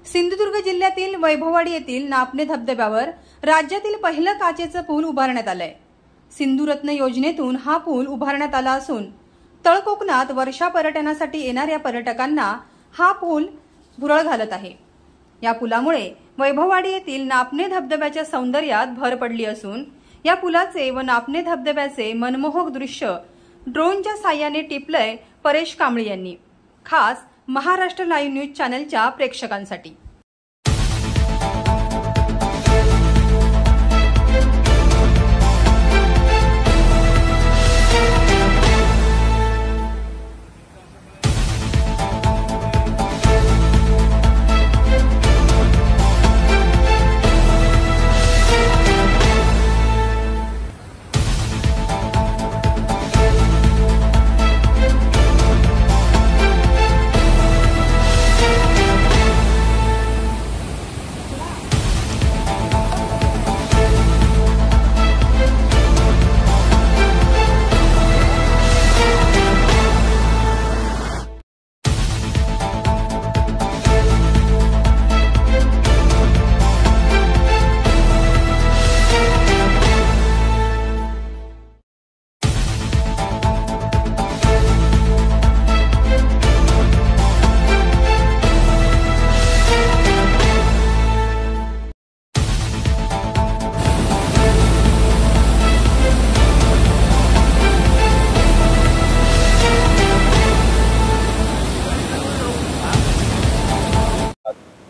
सिंधुदुर्ग जिल्ह्यातील वैभववाडी येथील नापणे धबधब्यावर राज्यातील पहिलं काचेचं पूल उभारण्यात आलंय। सिंधुरत्न योजनेतून हा पूल उभारण्यात आला असून तळ कोकणात वर्षा पर्यटनासाठी येणाऱ्या पर्यटकांना हा पूल भुरळ घालत आहे। या पुलामुळे वैभववाडी येथील नापणे धबधब्याच्या सौंदर्यात भर पडली असून या पुलाचे व नापणे धबधब्याचे मनमोहक दृश्य ड्रोनच्या साहाय्याने टिपलंय परेश कांबळे यांनी, खास महाराष्ट्र लाईव्ह न्यूज चॅनलच्या प्रेक्षकांसाठी।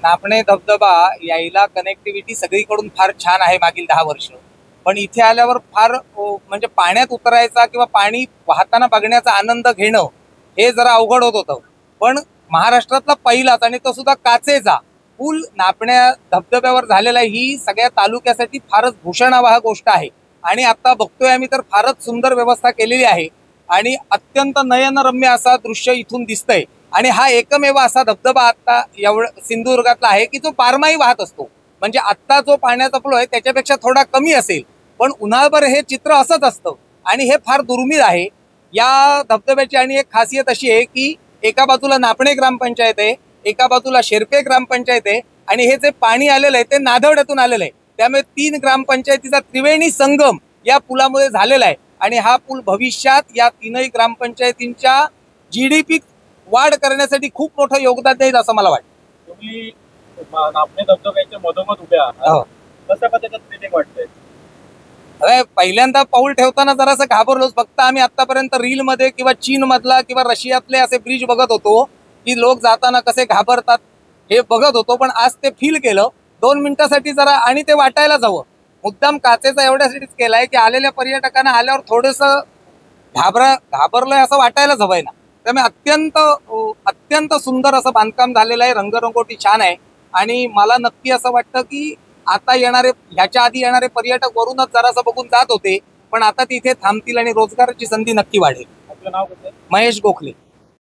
नापणे धबधबा यायला कनेक्टिव्हिटी सगळीकडून फार छान आहे मागील 10 वर्ष, पण इथे आल्यावर फार म्हणजे पाण्यात उतरायचा किंवा पाणी वाहताना बघण्याचा आनंद घेणं हे जरा अवघड होत होतं। पण महाराष्ट्रातला पहिलाच आणि तो सुद्धा काचेचा पूल नापण्या धबधब्यावर झालेला ही सगळ्या तालुक्यासाठी फारच भूषणावह गोष्ट आहे। आणि आता बघतोय आम्ही तर फारच सुंदर व्यवस्था केलेली आहे आणि अत्यंत नयनरम्य असा दृश्य इथून दिसतंय। आणि हा एकमेव असा धबधबा आता सिंधुदुर्गातला आहे की जो बारमाही वाहत असतो। म्हणजे आता जो पाण्याचा फ्लो आहे त्याच्यापेक्षा थोडा कमी असेल, पण उन्हाळभर हे चित्र असंच असतं आणि हे फार दुर्मिळ आहे। या धबधब्याची आणि एक खासियत अशी आहे की एका बाजूला नापणे ग्रामपंचायत आहे, एका बाजूला शेरपे ग्रामपंचायत आहे आणि हे जे पाणी आलेलं आहे ते नाधवड्यातून आलेलं आहे। त्यामुळे 3 ग्रामपंचायतीचा त्रिवेणी संगम या पुलामुळे झालेला आहे आणि हा पूल भविष्यात या 3ही ग्रामपंचायतींच्या जीडीपी वाढ करण्यासाठी खूप मोठं योगदान देईल असं मला वाटतं। तुम्ही नापणे धबधब्याच्या मधोमध उभ्या आहात, कशा पद्धतीने फिलिंग वाटतंय? अरे पहिल्यांदा पाऊल ठेवताना जरासं घाबरलोच। फक्त आम्ही आतापर्यंत रील मध्ये किंवा चीन मधला किंवा रशियातले असे ब्रिज बघत होतो की लोक जाताना कसे घाबरतात हे बघत होतो, पण आज ते फील केलं 2 मिनिटासाठी जरा, आणि ते वाटायला जावं। मुद्दाम काचेचा एवढ्यासाठीच केलाय की आलेल्या पर्यटकांना आल्यावर थोडंसं घाबरलंय असं वाटायलाच हवंय ना। त्यामुळे अत्यंत सुंदर असं बांधकाम झालेलं आहे, रंगरंगोटी छान आहे आणि मला नक्की असं वाटतं की आता ह्याच्या आधी येणारे पर्यटक वरूनच जरासं बघून जात होते, पण आता तिथे थांबतील आणि रोजगाराची संधी नक्की वाढेल। आपलं नाव कसं? महेश गोखले।